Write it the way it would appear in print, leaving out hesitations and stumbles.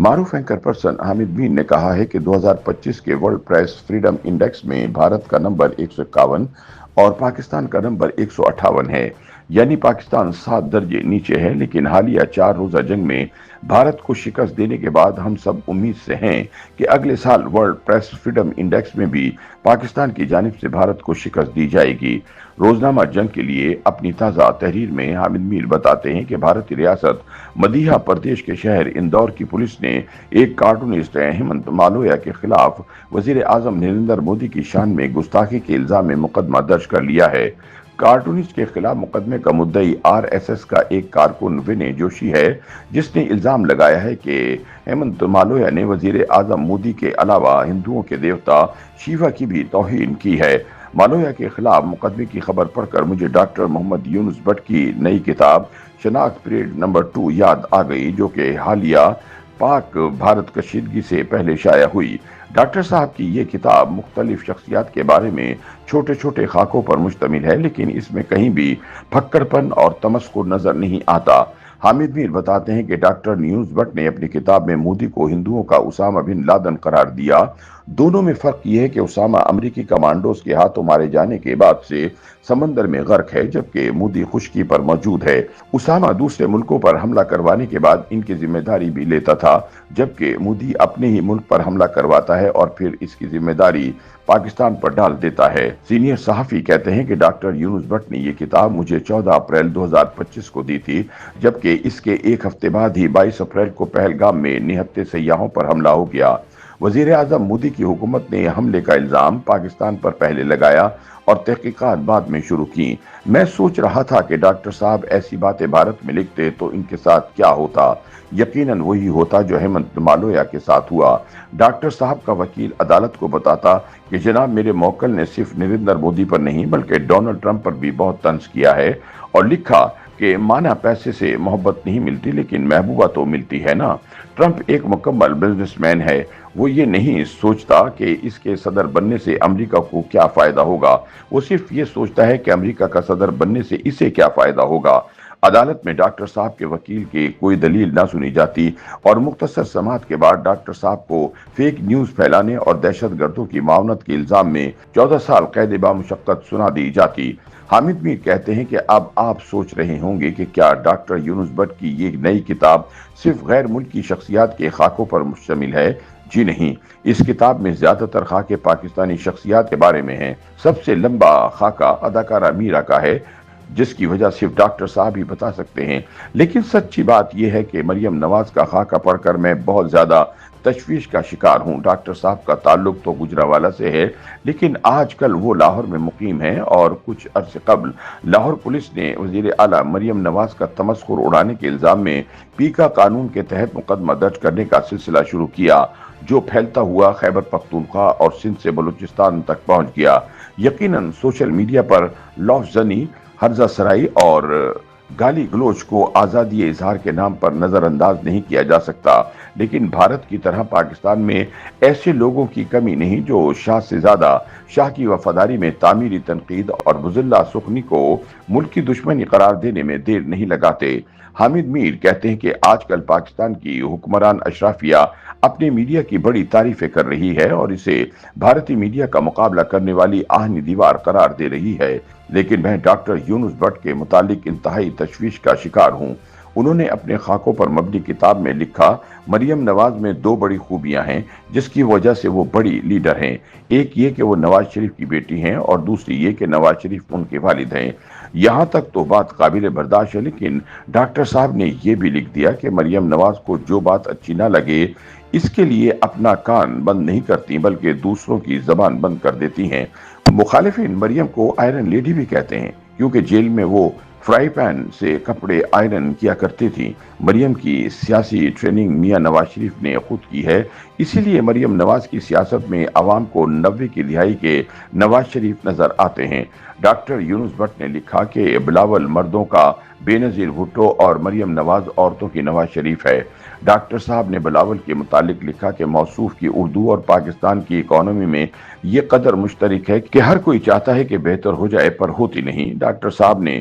معروف anchor person Hamid میر نے کہا ہے کہ 2025 کے ورلڈ پریس فریڈم انڈیکس میں بھارت کا نمبر 151 اور پاکستان کا نمبر 158 ہے، یعنی پاکستان 7 درجے نیچے ہے، لیکن حالیہ 4 روزہ جنگ میں بھارت کو شکست دینے کے بعد ہم سب امید سے ہیں کہ اگلے سال ورلڈ پریس فریڈم انڈیکس میں بھی پاکستان کی جانب سے بھارت کو شکست دی جائے گی۔ روزنامہ جنگ کے لیے اپنی تازہ تحریر میں حامد میر بتاتے ہیں کہ بھارتی ریاست مدھیہ پردیش کے شہر اندور کی پولیس نے ایک کارٹونسٹ ہیمنت مالویا کے خلاف وزیر اعظم نریندر مودی کی شان میں گستاخی کے الزام میں مقدمہ درج کر لیا ہے۔ کارٹونسٹ کے خلاف مقدمے کا مدعی آر ایس ایس کا ایک کارکن ونے جوشی ہے، جس نے الزام لگایا ہے کہ ہیمنت مالویا نے وزیر اعظم مودی کے علاوہ ہندوؤں کے دیوتا شیوا کی بھی توہین کی ہے۔ مالویا کے خلاف مقدمے کی خبر پڑھ کر مجھے ڈاکٹر محمد یونس بٹ کی نئی کتاب شناخت پریڈ نمبر 2 یاد آ گئی، جو کہ حالیہ پاک بھارت کشیدگی سے پہلے شائع ہوئی۔ ڈاکٹر صاحب کی یہ کتاب مختلف شخصیات کے بارے میں چھوٹے چھوٹے خاکوں پر مشتمل ہے، لیکن اس میں کہیں بھی پھکڑ پن اور تمسخر نظر نہیں آتا۔ حامد میر بتاتے ہیں کہ ڈاکٹر نیوز بٹ نے اپنی کتاب میں مودی کو ہندوؤں کا اسامہ بن لادن قرار دیا۔ دونوں میں فرق یہ ہے کہ اسامہ امریکی کمانڈوز کے ہاتھوں مارے جانے کے بعد سے سمندر میں غرق ہے، جبکہ مودی خشکی پر موجود ہے۔ اسامہ دوسرے ملکوں پر حملہ کروانے کے بعد ان کی ذمہ داری بھی لیتا تھا، جبکہ مودی اپنے ہی ملک پر حملہ کرواتا ہے اور پھر اس کی ذمہ داری پاکستان پر ڈال دیتا ہے۔ سینئر صحافی کہتے ہیں کہ ڈاکٹر یونس بٹ نے یہ کتاب مجھے 14 اپریل 2025 کو دی تھی، جبکہ اس کے ایک ہفتے بعد ہی 22 اپریل کو پہلگام میں نہتے سیاحوں پر حملہ ہو گیا۔ وزیر اعظم مودی کی حکومت نے حملے کا الزام پاکستان پر پہلے لگایا اور تحقیقات بعد میں شروع کی۔ میں سوچ رہا تھا کہ ڈاکٹر صاحب ایسی باتیں بھارت میں لکھتے تو ان کے ساتھ کیا ہوتا۔ یقیناً وہی ہوتا جو ہیمنت مالویا کے ساتھ ہوا۔ ڈاکٹر صاحب کا وکیل عدالت کو بتاتا کہ جناب میرے موکل نے صرف نریندر مودی پر نہیں بلکہ ڈونلڈ ٹرمپ پر بھی بہت طنز کیا ہے اور لکھا کہ مانا پیسے سے محبت نہیں ملتی لیکن محبوبہ تو ملتی ہے نا۔ ٹرمپ ایک مکمل بزنس مین ہے، وہ یہ نہیں سوچتا کہ اس کے صدر بننے سے امریکہ کو کیا فائدہ ہوگا، وہ صرف یہ سوچتا ہے کہ امریکہ کا صدر بننے سے اسے کیا فائدہ ہوگا۔ عدالت میں ڈاکٹر صاحب کے وکیل کی کوئی دلیل نہ سنی جاتی اور مختصر سماعت کے بعد ڈاکٹر صاحب کو فیک نیوز پھیلانے اور دہشت گردوں کی معاونت کے الزام میں 14 سال قید بامشقت سنا دی جاتی۔ حامد میر کہتے ہیں کہ اب آپ سوچ رہے ہوں گے کہ کیا ڈاکٹر یونس بٹ کی یہ نئی کتاب صرف غیر ملکی شخصیات کے خاکوں پر مشتمل ہے؟ جی نہیں، اس کتاب میں زیادہ تر خاکے پاکستانی شخصیات کے بارے میں ہیں۔ سب سے لمبا خاکہ اداکارہ میرا کا ہے، جس کی وجہ صرف ڈاکٹر صاحب ہی بتا سکتے ہیں۔ لیکن سچی بات یہ ہے کہ مریم نواز کا خاکہ پڑھ کر میں بہت زیادہ تشویش کا شکار ہوں۔ ڈاکٹر صاحب کا تعلق تو گجرانوالہ سے ہے، لیکن آج کل وہ لاہور میں مقیم ہیں اور کچھ عرصے قبل لاہور پولیس نے وزیر اعلیٰ مریم نواز کا تمسخر اڑانے کے الزام میں پیکا قانون کے تحت مقدمہ درج کرنے کا سلسلہ شروع کیا، جو پھیلتا ہوا خیبر پختونخوا اور سندھ سے بلوچستان تک پہنچ گیا۔ یقیناً سوشل میڈیا پر لفظ زنی، ہرزہ سرائی اور گالی گلوچ کو آزادی اظہار کے نام پر نظر انداز نہیں کیا جا سکتا، لیکن بھارت کی طرح پاکستان میں ایسے لوگوں کی کمی نہیں جو شاہ سے زیادہ شاہ کی وفاداری میں تعمیری تنقید اور بزلہ سخنی کو ملکی دشمنی قرار دینے میں دیر نہیں لگاتے۔ حامد میر کہتے ہیں کہ آج کل پاکستان کی حکمران اشرافیہ اپنے میڈیا کی بڑی تعریفیں کر رہی ہے اور اسے بھارتی میڈیا کا مقابلہ کرنے والی آہنی دیوار قرار دے رہی ہے، لیکن میں ڈاکٹر یونس بٹ کے متعلق انتہائی تشویش کا شکار ہوں۔ انہوں نے اپنے خاکوں پر مبنی کتاب میں لکھا، مریم نواز میں 2 بڑی خوبیاں ہیں جس کی وجہ سے وہ بڑی لیڈر ہیں۔ ایک یہ کہ وہ نواز شریف کی بیٹی ہیں اور دوسری یہ کہ نواز شریف ان کے والد ہیں۔ یہاں تک تو بات قابل برداشت ہے، لیکن ڈاکٹر صاحب نے یہ بھی لکھ دیا کہ مریم نواز کو جو بات اچھی نہ لگے اس کے لیے اپنا کان بند نہیں کرتی بلکہ دوسروں کی زبان بند کر دیتی ہیں۔ مخالفین مریم کو آئرن لیڈی بھی کہتے ہیں کیونکہ جیل میں وہ فرائی پین سے کپڑے آئرن کیا کرتی تھی۔ مریم کی سیاسی ٹریننگ میاں نواز شریف نے خود کی ہے، اسی لیے مریم نواز کی سیاست میں عوام کو 90 کی دہائی کے نواز شریف نظر آتے ہیں۔ ڈاکٹر یونس بٹ نے لکھا کہ بلاول مردوں کا بے نظیر بھٹو اور مریم نواز عورتوں کی نواز شریف ہے۔ ڈاکٹر صاحب نے بلاول کے متعلق لکھا کہ موصوف کی اردو اور پاکستان کی اکانومی میں یہ قدر مشترک ہے کہ ہر کوئی چاہتا ہے کہ بہتر ہو جائے پر ہوتی نہیں۔ ڈاکٹر صاحب نے